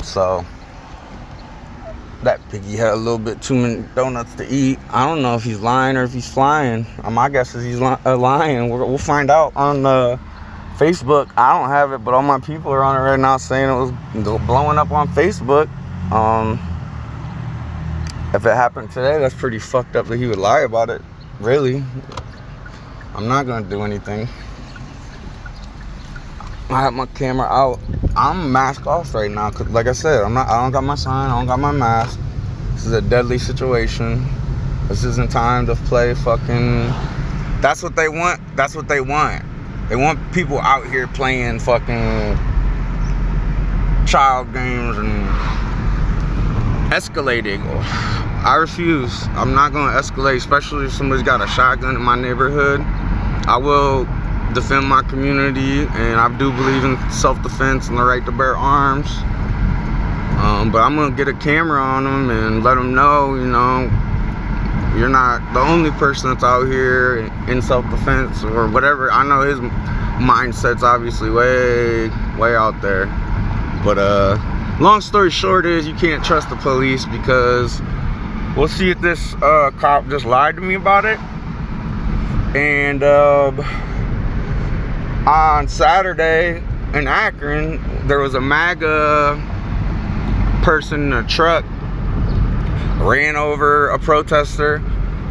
So that piggy had a little bit too many donuts to eat. I don't know if he's lying or if he's flying. My guess is he's lying. We'll find out on Facebook. I don't have it, but all my people are on it right now saying it was blowing up on Facebook. If it happened today, that's pretty fucked up that he would lie about it. Really, I'm not gonna do anything. I have my camera out. I'm mask off right now, cause like I said, I don't got my sign, I don't got my mask. This is a deadly situation. This isn't time to play fucking. That's what they want. That's what they want. They want people out here playing fucking child games and escalating. I refuse. I'm not gonna escalate, especially if somebody's got a shotgun in my neighborhood. I will defend my community, and I do believe in self-defense and the right to bear arms. But I'm gonna get a camera on them and let them know, you know, you're not the only person that's out here in self-defense or whatever. I know his mindset's obviously way out there. But long story short is you can't trust the police, because we'll see if this cop just lied to me about it. And on Saturday in Akron, there was a MAGA person in a truck, ran over a protester.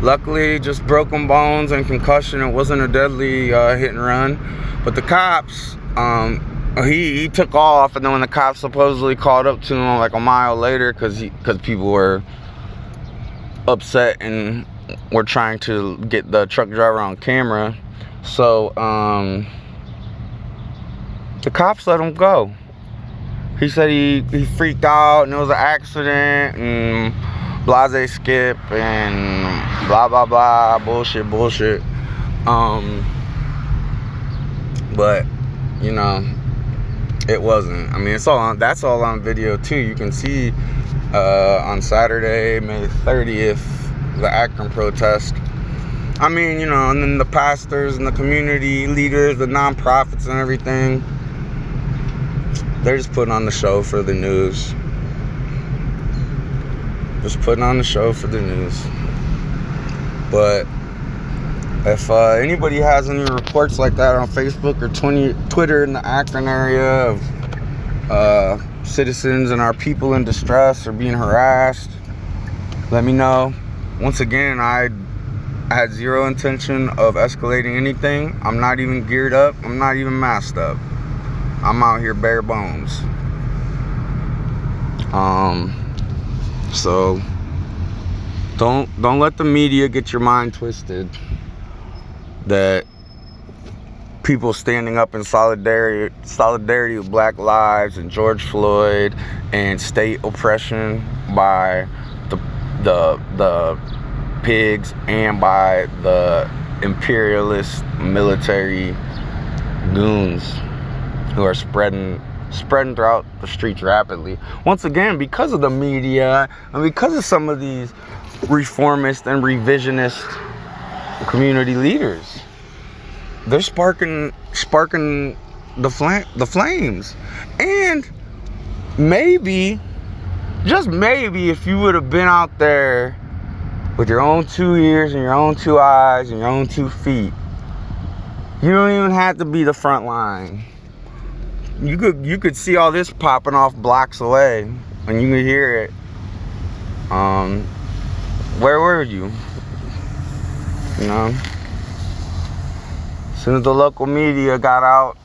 Luckily, just broken bones and concussion. It wasn't a deadly hit and run. But the cops, he took off, and then when the cops supposedly called up to him like a mile later, because people were upset and were trying to get the truck driver on camera. So the cops let him go. He said he freaked out and it was an accident and blase skip and blah blah blah, bullshit. But you know, it wasn't. I mean, that's all on video too. You can see on Saturday, May 30th, the Akron protest. I mean, you know, and then the pastors and the community leaders, the nonprofits and everything, they're just putting on the show for the news. Just putting on the show for the news. But if anybody has any reports like that on Facebook or Twitter in the Akron area of citizens and our people in distress or being harassed, let me know. Once again, I had zero intention of escalating anything. I'm not even geared up. I'm not even masked up. I'm out here bare bones. So don't let the media get your mind twisted that people standing up in solidarity with Black lives and George Floyd and state oppression by the pigs and by the imperialist military goons who are spreading throughout the streets rapidly. Once again, because of the media and because of some of these reformist and revisionist community leaders, they're sparking the flames. And maybe, just maybe, if you would have been out there with your own 2 ears and your own 2 eyes and your own 2 feet, you don't even have to be the front line. You could see all this popping off blocks away, and you could hear it. Where were you? You know? As soon as the local media got out,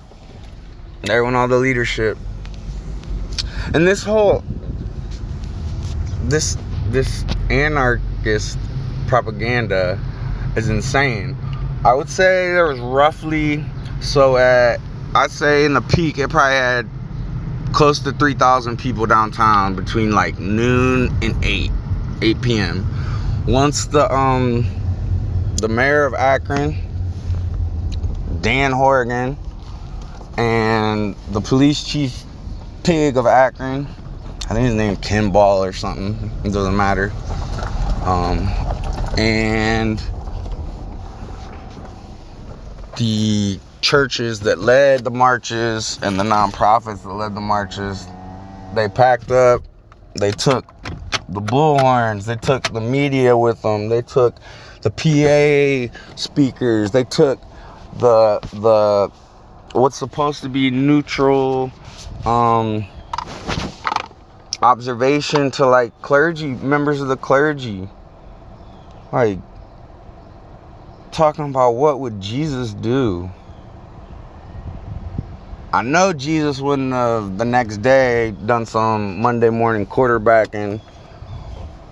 there went all the leadership. And this anarchist propaganda is insane. I would say there was roughly, I'd say in the peak, it probably had close to 3,000 people downtown between like noon and 8 p.m. Once the mayor of Akron, Dan Horrigan, and the police chief pig of Akron, I think his name's Kimball or something, it doesn't matter, and the churches that led the marches and the nonprofits that led the marches, They packed up. They took the bullhorns. They took the media with them. They took the PA speakers. They took the what's supposed to be neutral observation to like clergy, members of the clergy. Like, talking about what would Jesus do. I know Jesus wouldn't have the next day done some Monday morning quarterbacking,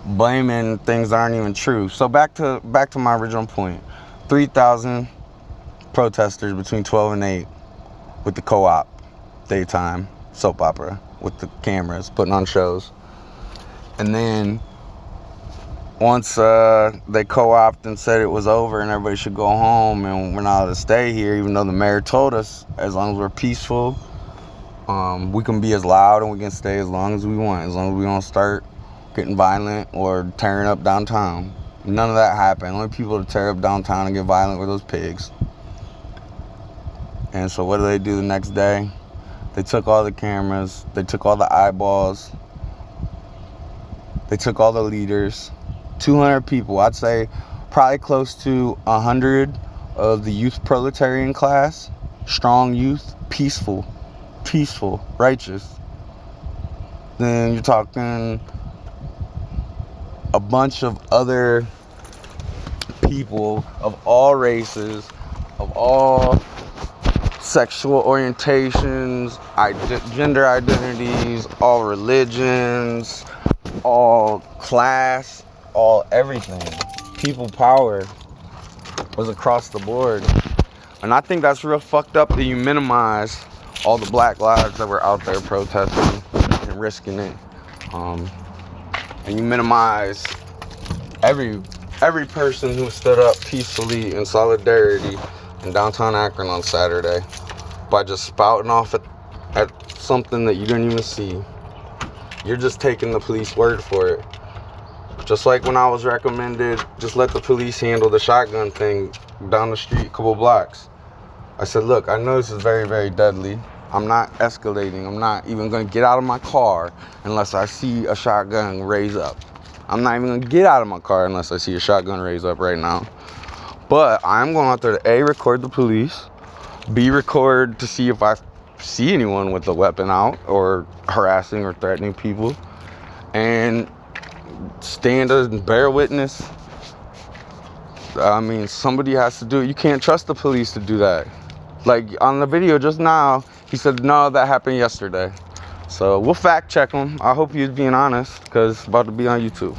blaming things that aren't even true. So back to my original point. 3,000 protesters between 12 and 8 with the co-op, daytime soap opera with the cameras, putting on shows. And then once they co-opted and said it was over and everybody should go home and we're not allowed to stay here, even though the mayor told us as long as we're peaceful, we can be as loud and we can stay as long as we want, as long as we don't start getting violent or tearing up downtown. None of that happened. Only people to tear up downtown and get violent were those pigs. And so what do the next day? They took all the cameras, they took all the eyeballs, they took all the leaders. 200 people, I'd say probably close to 100 of the youth proletarian class, strong youth, peaceful, righteous. Then you're talking a bunch of other people of all races, of all sexual orientations, gender identities, all religions, all class, all everything. People power was across the board. And I think that's real fucked up that you minimize all the black lives that were out there protesting and risking it. And you minimize every person who stood up peacefully in solidarity in downtown Akron on Saturday by just spouting off at something that you didn't even see. You're just taking the police word for it. Just like when I was recommended, just let the police handle the shotgun thing down the street a couple blocks. I said, look, I know this is very, very deadly. I'm not escalating. I'm not even going to get out of my car unless I see a shotgun raise up. I'm not even going to get out of my car unless I see a shotgun raise up right now. But I'm going out there to A, record the police, B, record to see if I see anyone with a weapon out or harassing or threatening people, and stand and bear witness. I mean, somebody has to do it. You can't trust the police to do that. Like on the video just now, he said, no, that happened yesterday. So we'll fact check him. I hope he's being honest, because it's about to be on YouTube.